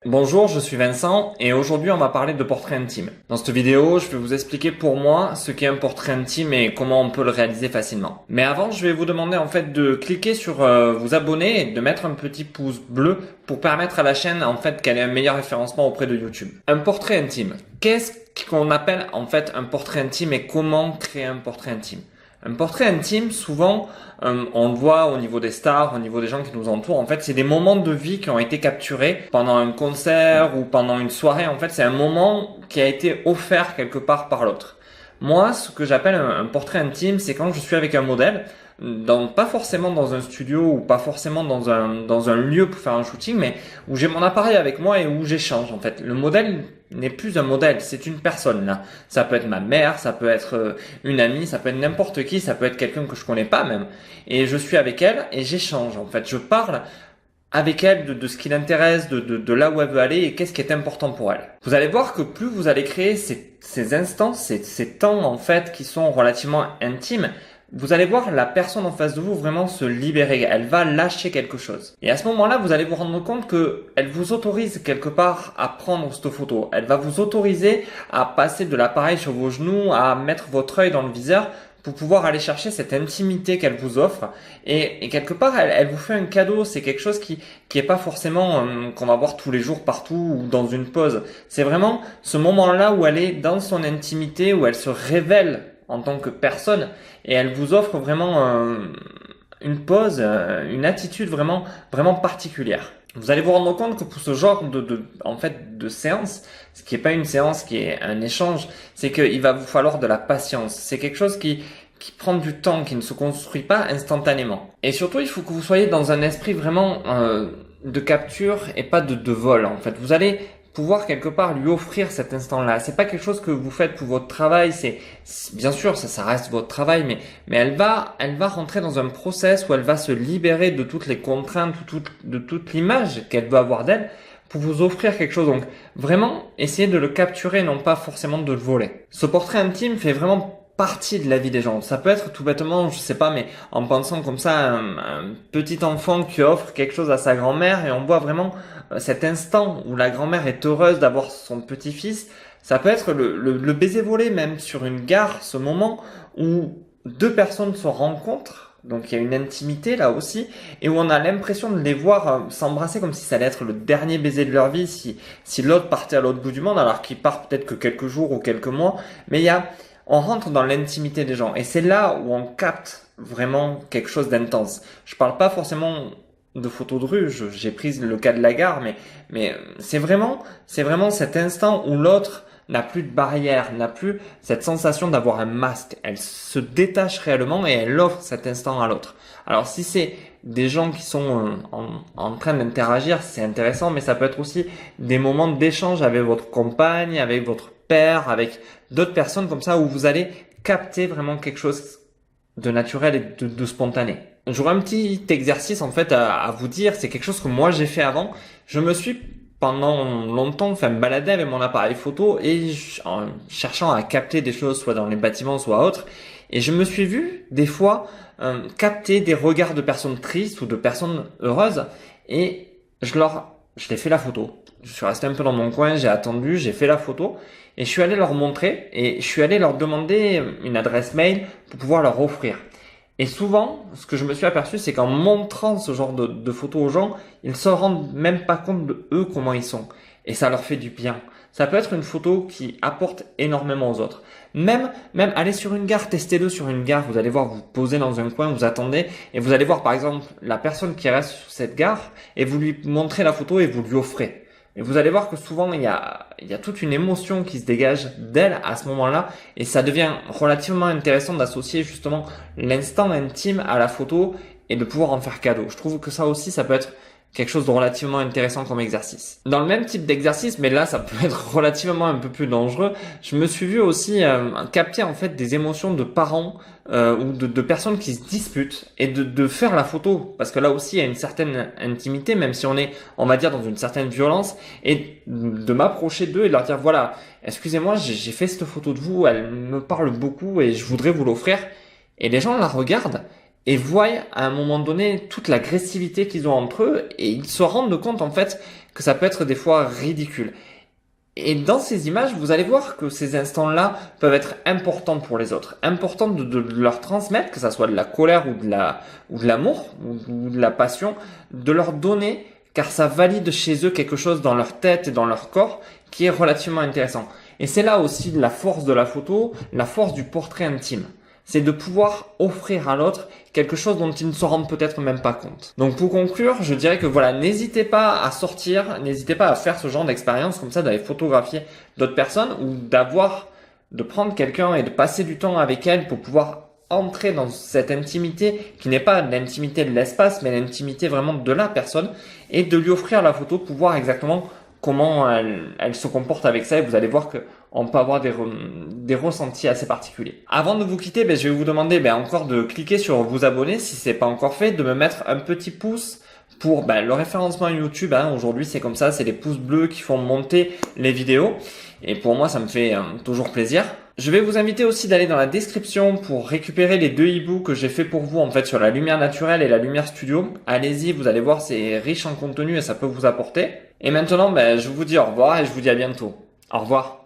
Bonjour, je suis Vincent et aujourd'hui on va parler de portrait intime. Dans cette vidéo, je vais vous expliquer pour moi ce qu'est un portrait intime et comment on peut le réaliser facilement. Mais avant, je vais vous demander en fait de cliquer sur vous abonner et de mettre un petit pouce bleu pour permettre à la chaîne en fait qu'elle ait un meilleur référencement auprès de YouTube. Un portrait intime. Qu'est-ce qu'on appelle en fait un portrait intime et comment créer un portrait intime? Un portrait intime, souvent, on le voit au niveau des stars, au niveau des gens qui nous entourent. En fait, c'est des moments de vie qui ont été capturés pendant un concert ou pendant une soirée. En fait, c'est un moment qui a été offert quelque part par l'autre. Moi, ce que j'appelle un portrait intime, c'est quand je suis avec un modèle, pas forcément dans un studio ou pas forcément dans un lieu pour faire un shooting, mais où j'ai mon appareil avec moi et où j'échange. En fait, le modèle n'est plus un modèle, c'est une personne là. Ça peut être ma mère, ça peut être une amie, ça peut être n'importe qui, ça peut être quelqu'un que je connais pas même. Et je suis avec elle et j'échange. En fait, je parle avec elle de ce qui l'intéresse, de là où elle veut aller et qu'est-ce qui est important pour elle. Vous allez voir que plus vous allez créer ces instants, ces temps en fait qui sont relativement intimes, vous allez voir la personne en face de vous vraiment se libérer. Elle va lâcher quelque chose. Et à ce moment-là, vous allez vous rendre compte que elle vous autorise quelque part à prendre cette photo. Elle va vous autoriser à passer de l'appareil sur vos genoux, à mettre votre œil dans le viseur pour pouvoir aller chercher cette intimité qu'elle vous offre. Et quelque part, elle vous fait un cadeau. C'est quelque chose qui est pas forcément qu'on va voir tous les jours partout ou dans une pause. C'est vraiment ce moment-là où elle est dans son intimité, où elle se révèle en tant que personne et elle vous offre vraiment une pause, une attitude vraiment particulière. Vous allez vous rendre compte que pour ce genre de séance, ce qui est pas une séance, qui est un échange, c'est qu'il va vous falloir de la patience. C'est quelque chose qui prend du temps, qui ne se construit pas instantanément. Et surtout, il faut que vous soyez dans un esprit vraiment de capture et pas de vol. En fait, vous allez pouvoir quelque part lui offrir cet instant-là. C'est pas quelque chose que vous faites pour votre travail. C'est bien sûr ça reste votre travail, mais elle va rentrer dans un process où elle va se libérer de toutes les contraintes, de toute l'image qu'elle veut avoir d'elle pour vous offrir quelque chose. Donc vraiment, essayez de le capturer, non pas forcément de le voler. Ce portrait intime fait vraiment partie de la vie des gens. Ça peut être tout bêtement, je sais pas, mais en pensant comme ça, un petit enfant qui offre quelque chose à sa grand-mère et on voit vraiment cet instant où la grand-mère est heureuse d'avoir son petit-fils. Ça peut être le baiser volé même sur une gare, ce moment où deux personnes se rencontrent. Donc il y a une intimité là aussi et où on a l'impression de les voir s'embrasser comme si ça allait être le dernier baiser de leur vie si l'autre partait à l'autre bout du monde alors qu'il part peut-être que quelques jours ou quelques mois. Mais on rentre dans l'intimité des gens et c'est là où on capte vraiment quelque chose d'intense. Je parle pas forcément de photos de rue, j'ai pris le cas de la gare, mais c'est vraiment cet instant où l'autre n'a plus de barrière, n'a plus cette sensation d'avoir un masque. Elle se détache réellement et elle offre cet instant à l'autre. Alors si c'est des gens qui sont en train d'interagir, c'est intéressant, mais ça peut être aussi des moments d'échange avec votre compagne, avec votre père, avec d'autres personnes comme ça où vous allez capter vraiment quelque chose de naturel et de spontané. J'aurais un petit exercice en fait à vous dire, c'est quelque chose que moi j'ai fait avant. Je me suis pendant longtemps me balader avec mon appareil photo et en cherchant à capter des choses soit dans les bâtiments soit autres. Et je me suis vu des fois capter des regards de personnes tristes ou de personnes heureuses et je l'ai fait la photo. Je suis resté un peu dans mon coin, j'ai attendu, j'ai fait la photo et je suis allé leur montrer et je suis allé leur demander une adresse mail pour pouvoir leur offrir. Et souvent, ce que je me suis aperçu, c'est qu'en montrant ce genre de photos aux gens, ils se rendent même pas compte de eux comment ils sont. Et ça leur fait du bien. Ça peut être une photo qui apporte énormément aux autres. Même aller sur une gare, testez-le sur une gare. Vous allez voir, vous posez dans un coin, vous attendez et vous allez voir par exemple la personne qui reste sur cette gare et vous lui montrez la photo et vous lui offrez. Et vous allez voir que souvent, il y a toute une émotion qui se dégage d'elle à ce moment-là. Et ça devient relativement intéressant d'associer justement l'instant intime à la photo et de pouvoir en faire cadeau. Je trouve que ça aussi, ça peut être quelque chose de relativement intéressant comme exercice. Dans le même type d'exercice, mais là ça peut être relativement un peu plus dangereux, je me suis vu aussi capter en fait des émotions de parents ou de personnes qui se disputent et de faire la photo parce que là aussi il y a une certaine intimité même si on va dire dans une certaine violence et de m'approcher d'eux et de leur dire voilà, excusez-moi, j'ai fait cette photo de vous, elle me parle beaucoup et je voudrais vous l'offrir et les gens la regardent. et voient à un moment donné toute l'agressivité qu'ils ont entre eux et ils se rendent compte en fait que ça peut être des fois ridicule. Et dans ces images, vous allez voir que ces instants-là peuvent être importants pour les autres, importants de leur transmettre, que ça soit de la colère ou de l'amour ou de la passion, de leur donner, car ça valide chez eux quelque chose dans leur tête et dans leur corps qui est relativement intéressant. Et c'est là aussi la force de la photo, la force du portrait intime. C'est de pouvoir offrir à l'autre quelque chose dont ils ne se rendent peut-être même pas compte. Donc pour conclure, je dirais que voilà, n'hésitez pas à sortir, n'hésitez pas à faire ce genre d'expérience comme ça, d'aller photographier d'autres personnes ou de prendre quelqu'un et de passer du temps avec elle pour pouvoir entrer dans cette intimité qui n'est pas l'intimité de l'espace, mais l'intimité vraiment de la personne et de lui offrir la photo pour voir exactement comment elle se comporte avec ça et vous allez voir que on peut avoir des ressentis assez particuliers. Avant de vous quitter, je vais vous demander encore de cliquer sur vous abonner si c'est pas encore fait, de me mettre un petit pouce pour le référencement YouTube. Aujourd'hui c'est comme ça, c'est les pouces bleus qui font monter les vidéos et pour moi ça me fait toujours plaisir. Je vais vous inviter aussi d'aller dans la description pour récupérer les 2 e-books que j'ai fait pour vous en fait sur la lumière naturelle et la lumière studio. Allez-y, vous allez voir, c'est riche en contenu et ça peut vous apporter. Et maintenant, je vous dis au revoir et je vous dis à bientôt. Au revoir.